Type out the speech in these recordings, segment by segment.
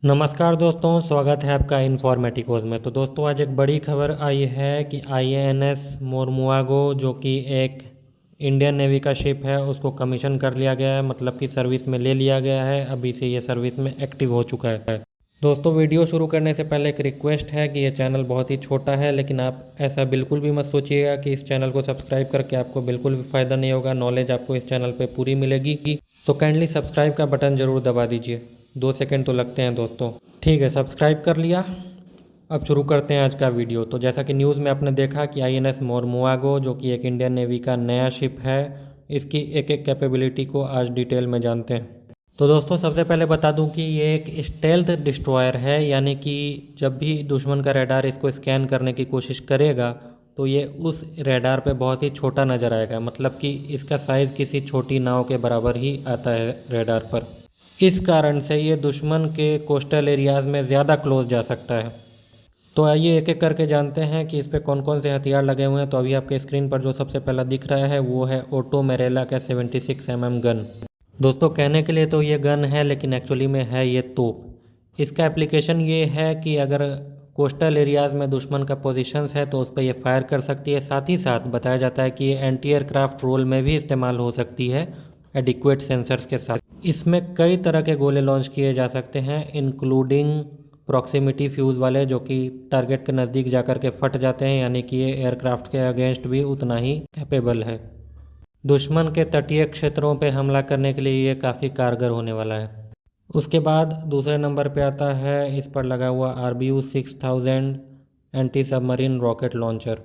नमस्कार दोस्तों, स्वागत है आपका इन्फॉर्मेटिकोज में। तो दोस्तों, आज एक बड़ी खबर आई है कि आईएनएस मोरमुआगो जो कि एक इंडियन नेवी का शिप है, उसको कमीशन कर लिया गया है, मतलब कि सर्विस में ले लिया गया है। अभी से ये सर्विस में एक्टिव हो चुका है। दोस्तों, वीडियो शुरू करने से पहले एक रिक्वेस्ट है कि ये चैनल बहुत ही छोटा है, लेकिन आप ऐसा बिल्कुल भी मत सोचिएगा कि इस चैनल को सब्सक्राइब करके आपको बिल्कुल भी फ़ायदा नहीं होगा। नॉलेज आपको इस चैनल पे पूरी मिलेगी। तो काइंडली सब्सक्राइब का बटन ज़रूर दबा दीजिए। 2 सेकंड तो लगते हैं दोस्तों। ठीक है, सब्सक्राइब कर लिया। अब शुरू करते हैं आज का वीडियो। तो जैसा कि न्यूज़ में आपने देखा कि आईएनएस मोरमुआगो जो कि एक इंडियन नेवी का नया शिप है, इसकी एक एक कैपेबिलिटी को आज डिटेल में जानते हैं। तो दोस्तों, सबसे पहले बता दूं कि ये एक स्टेल्थ डिस्ट्रॉयर है, यानी कि जब भी दुश्मन का रडार इसको स्कैन करने की कोशिश करेगा तो ये उस रडार पे बहुत ही छोटा नज़र आएगा। मतलब कि इसका साइज़ किसी छोटी नाव के बराबर ही आता है रडार पर। इस कारण से ये दुश्मन के कोस्टल एरियाज़ में ज़्यादा क्लोज जा सकता है। तो आइए एक एक करके जानते हैं कि इस पे कौन कौन से हथियार लगे हुए हैं। तो अभी आपके स्क्रीन पर जो सबसे पहला दिख रहा है वो है ऑटो मेरेला का 76 mm गन। दोस्तों, कहने के लिए तो ये गन है, लेकिन एक्चुअली में है ये तोप। इसका एप्लीकेशन ये है कि अगर कोस्टल एरियाज़ में दुश्मन का पोजीशंस है तो उस पर ये फायर कर सकती है। साथ ही साथ बताया जाता है कि ये एंटी एयरक्राफ्ट रोल में भी इस्तेमाल हो सकती है एडिक्वेट सेंसर्स के साथ। इसमें कई तरह के गोले लॉन्च किए जा सकते हैं, इंक्लूडिंग प्रॉक्सिमिटी फ्यूज़ वाले जो कि टारगेट के नज़दीक जाकर के फट जाते हैं, यानी कि ये एयरक्राफ्ट के अगेंस्ट भी उतना ही कैपेबल है। दुश्मन के तटीय क्षेत्रों पर हमला करने के लिए ये काफ़ी कारगर होने वाला है। उसके बाद दूसरे नंबर पे आता है इस पर लगा हुआ RBU 6000 anti submarine rocket launcher.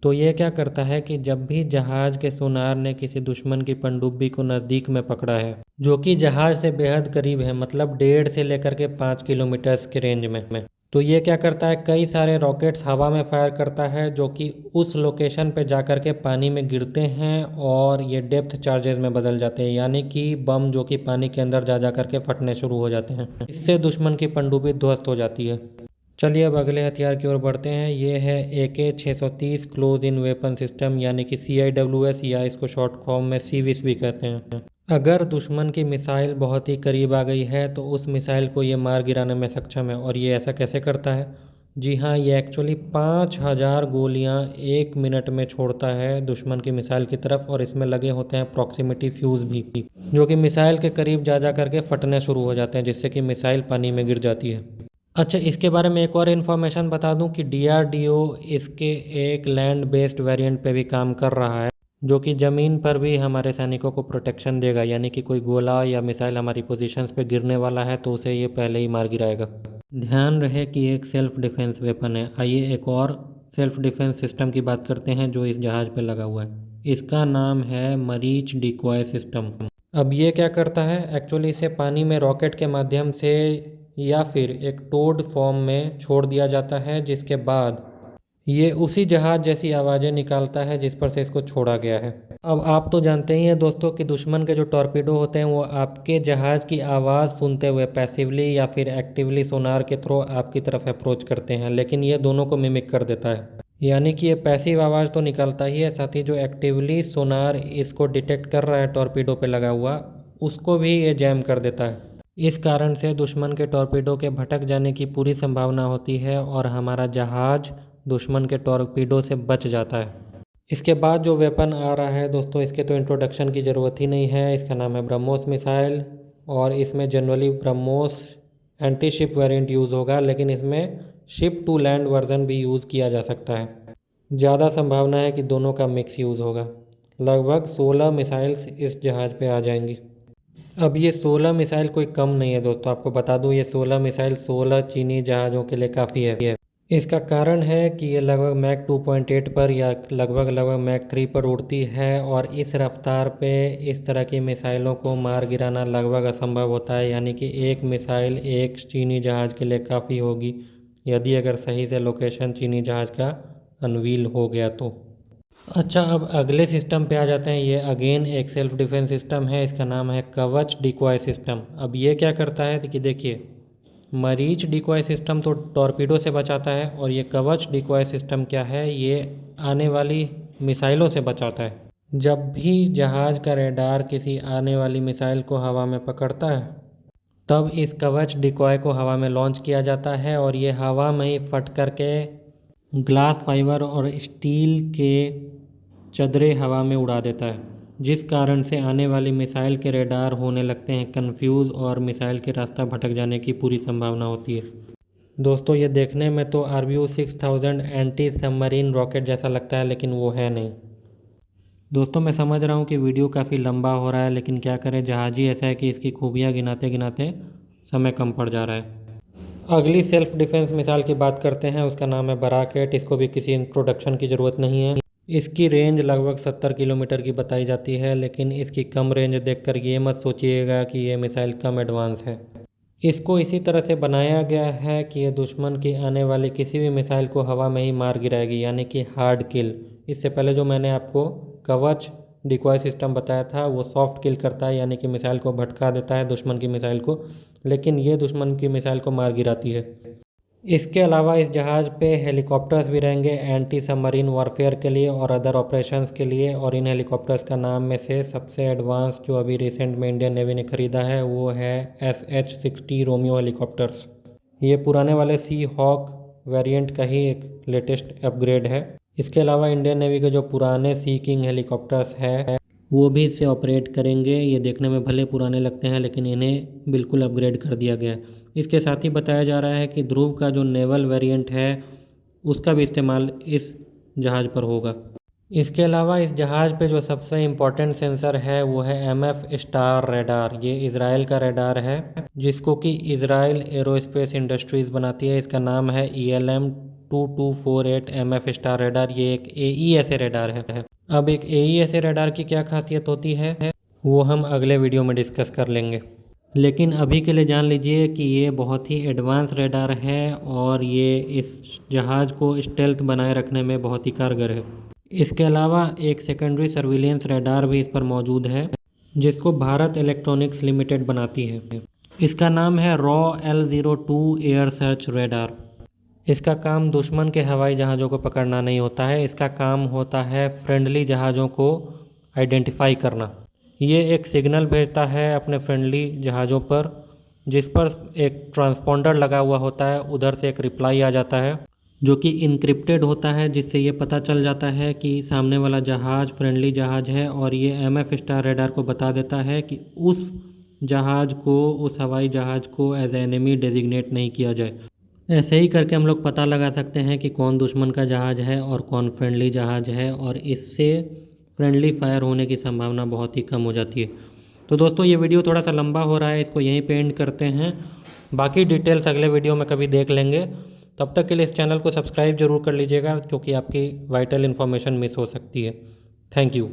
तो ये क्या करता है कि जब भी जहाज़ के सोनार ने किसी दुश्मन की पनडुब्बी को नज़दीक में पकड़ा है, जो कि जहाज़ से बेहद करीब है, मतलब 1.5 से लेकर के 5 किलोमीटर्स के रेंज में, तो ये क्या करता है, कई सारे रॉकेट्स हवा में फायर करता है जो कि उस लोकेशन पे जाकर के पानी में गिरते हैं और ये डेप्थ चार्जेस में बदल जाते हैं, यानी कि बम जो कि पानी के अंदर जा कर के फटने शुरू हो जाते हैं। इससे दुश्मन की पनडुब्बी ध्वस्त हो जाती है। चलिए अब अगले हथियार की ओर बढ़ते हैं। ये है AK-630 close in weapon system, यानी कि CIWS, या इसको शॉर्ट फॉर्म में CWIS भी कहते हैं। अगर दुश्मन की मिसाइल बहुत ही करीब आ गई है तो उस मिसाइल को ये मार गिराने में सक्षम है। और ये ऐसा कैसे करता है? जी हाँ, ये एक्चुअली 5000 गोलियां 1 मिनट में छोड़ता है दुश्मन की मिसाइल की तरफ, और इसमें लगे होते हैं प्रॉक्सिमिटी फ्यूज़ भी, जो कि मिसाइल के करीब जा करके फटने शुरू हो जाते हैं, जिससे कि मिसाइल पानी में गिर जाती है। अच्छा, इसके बारे में एक और इन्फॉर्मेशन बता दूं कि DRDO इसके एक लैंड बेस्ड वेरिएंट पे भी काम कर रहा है, जो कि ज़मीन पर भी हमारे सैनिकों को प्रोटेक्शन देगा, यानी कि कोई गोला या मिसाइल हमारी पोजीशंस पे गिरने वाला है तो उसे ये पहले ही मार गिराएगा। ध्यान रहे कि एक सेल्फ डिफेंस वेपन है। आइए एक और सेल्फ डिफेंस सिस्टम की बात करते हैं जो इस जहाज़ पे लगा हुआ है। इसका नाम है मरीच डिकॉय सिस्टम। अब ये क्या करता है? एक्चुअली इसे पानी में रॉकेट के माध्यम से या फिर एक टोड फॉर्म में छोड़ दिया जाता है, जिसके बाद ये उसी जहाज़ जैसी आवाज़ें निकालता है जिस पर से इसको छोड़ा गया है। अब आप तो जानते ही हैं दोस्तों कि दुश्मन के जो टॉर्पीडो होते हैं वो आपके जहाज़ की आवाज़ सुनते हुए पैसिवली या फिर एक्टिवली सोनार के थ्रू आपकी तरफ अप्रोच करते हैं, लेकिन ये दोनों को मिमिक कर देता है। यानी कि ये पैसिव आवाज़ तो निकालता ही है, साथ ही जो एक्टिवली सोनार इसको डिटेक्ट कर रहा है टॉर्पीडो पे लगा हुआ, उसको भी ये जैम कर देता है। इस कारण से दुश्मन के टॉर्पीडो के भटक जाने की पूरी संभावना होती है और हमारा जहाज़ दुश्मन के टॉर्पीडो से बच जाता है। इसके बाद जो वेपन आ रहा है दोस्तों, इसके तो इंट्रोडक्शन की ज़रूरत ही नहीं है। इसका नाम है ब्रह्मोस मिसाइल, और इसमें generally BrahMos anti ship variant use होगा, लेकिन इसमें शिप टू लैंड वर्जन भी यूज़ किया जा सकता है। ज़्यादा संभावना है कि दोनों का मिक्स यूज़ होगा। लगभग 16 मिसाइल्स इस जहाज़ पे आ जाएंगी। अब ये 16 मिसाइल कोई कम नहीं है दोस्तों, आपको बता दूं ये 16 मिसाइल 16 चीनी जहाज़ों के लिए काफ़ी है। इसका कारण है कि ये लगभग मैक 2.8 पर या लगभग मैक 3 पर उड़ती है, और इस रफ्तार पे इस तरह की मिसाइलों को मार गिराना लगभग असंभव होता है। यानी कि एक मिसाइल एक चीनी जहाज़ के लिए काफ़ी होगी, यदि अगर सही से लोकेशन चीनी जहाज़ का अनवील हो गया तो। अच्छा, अब अगले सिस्टम पे आ जाते हैं। ये अगेन एक सेल्फ डिफेंस सिस्टम है, इसका नाम है कवच डिकॉय सिस्टम। अब ये क्या करता है कि देखिए, मरीच डिकॉय सिस्टम तो टॉर्पीडो से बचाता है, और ये कवच डिकॉय सिस्टम क्या है, ये आने वाली मिसाइलों से बचाता है। जब भी जहाज़ का रडार किसी आने वाली मिसाइल को हवा में पकड़ता है तब इस कवच डिकॉय को हवा में लॉन्च किया जाता है और ये हवा में ही फट करके ग्लास फाइबर और स्टील के चदरे हवा में उड़ा देता है, जिस कारण से आने वाली मिसाइल के रेडार होने लगते हैं कंफ्यूज और मिसाइल के रास्ता भटक जाने की पूरी संभावना होती है। दोस्तों ये देखने में तो RBU-6000 एंटी सबमरीन रॉकेट जैसा लगता है, लेकिन वो है नहीं। दोस्तों मैं समझ रहा हूँ कि वीडियो काफ़ी लंबा हो रहा है, लेकिन क्या करें, जहाज़ ही ऐसा है कि इसकी खूबियाँ गिनाते गिनाते समय कम पड़ जा रहा है। अगली सेल्फ डिफेंस मिसाइल की बात करते हैं, उसका नाम है बराकेट। इसको भी किसी इंट्रोडक्शन की ज़रूरत नहीं है। इसकी रेंज लगभग 70 किलोमीटर की बताई जाती है, लेकिन इसकी कम रेंज देखकर ये मत सोचिएगा कि ये मिसाइल कम एडवांस है। इसको इसी तरह से बनाया गया है कि ये दुश्मन की आने वाली किसी भी मिसाइल को हवा में ही मार गिराएगी, यानी कि हार्ड किल। इससे पहले जो मैंने आपको कवच डिकॉय सिस्टम बताया था वो सॉफ्ट किल करता है, यानी कि मिसाइल को भटका देता है दुश्मन की मिसाइल को, लेकिन ये दुश्मन की मिसाइल को मार गिराती है। इसके अलावा इस जहाज़ पे हेलीकॉप्टर्स भी रहेंगे एंटी सबमरीन वॉरफेयर के लिए और अदर ऑपरेशंस के लिए। और इन हेलीकॉप्टर्स का नाम में से सबसे एडवांस जो अभी रिसेंट में इंडियन नेवी ने ख़रीदा है वो है SH-60 रोमियो हेलीकॉप्टर्स। ये पुराने वाले सी हॉक वेरिएंट का ही एक लेटेस्ट अपग्रेड है। इसके अलावा इंडियन नेवी के जो पुराने सी किंग हेलीकॉप्टर्स है वो भी इससे ऑपरेट करेंगे। ये देखने में भले पुराने लगते हैं, लेकिन इन्हें बिल्कुल अपग्रेड कर दिया गया है। इसके साथ ही बताया जा रहा है कि ध्रुव का जो नेवल वेरिएंट है उसका भी इस्तेमाल इस जहाज़ पर होगा। इसके अलावा इस जहाज़ पे जो सबसे इम्पोर्टेंट सेंसर है वो है MF स्टार रेडार। ये इज़राइल का रेडार है जिसको कि इज़राइल एरोस्पेस इंडस्ट्रीज़ बनाती है। इसका नाम है ELM-2248 MF स्टार रेडार। ये एक AESA रेडार है। अब एक AESA रेडार की क्या खासियत होती है वो हम अगले वीडियो में डिस्कस कर लेंगे, लेकिन अभी के लिए जान लीजिए कि ये बहुत ही एडवांस रेडार है और ये इस जहाज़ को स्टेल्थ बनाए रखने में बहुत ही कारगर है। इसके अलावा एक सेकेंडरी सर्विलेंस रेडार भी इस पर मौजूद है जिसको भारत इलेक्ट्रॉनिक्स लिमिटेड बनाती है। इसका नाम है raw L02 air search radar. इसका काम दुश्मन के हवाई जहाज़ों को पकड़ना नहीं होता है, इसका काम होता है फ्रेंडली जहाज़ों को आइडेंटिफाई करना। ये एक सिग्नल भेजता है अपने फ्रेंडली जहाज़ों पर, जिस पर एक ट्रांसपॉन्डर लगा हुआ होता है। उधर से एक रिप्लाई आ जाता है जो कि इनक्रिप्टेड होता है, जिससे ये पता चल जाता है कि सामने वाला जहाज़ फ्रेंडली जहाज़ है। और ये MF स्टार रेडार को बता देता है कि उस जहाज़ को, उस हवाई जहाज़ को एज एनिमी डेजिग्नेट नहीं किया जाए। ऐसे ही करके हम लोग पता लगा सकते हैं कि कौन दुश्मन का जहाज़ है और कौन फ्रेंडली जहाज़ है, और इससे फ्रेंडली फायर होने की संभावना बहुत ही कम हो जाती है। तो दोस्तों ये वीडियो थोड़ा सा लंबा हो रहा है, इसको यहीं पे एंड करते हैं। बाकी डिटेल्स अगले वीडियो में कभी देख लेंगे। तब तक के लिए इस चैनल को सब्सक्राइब जरूर कर लीजिएगा, क्योंकि आपकी वाइटल इन्फॉर्मेशन मिस हो सकती है। Thank you.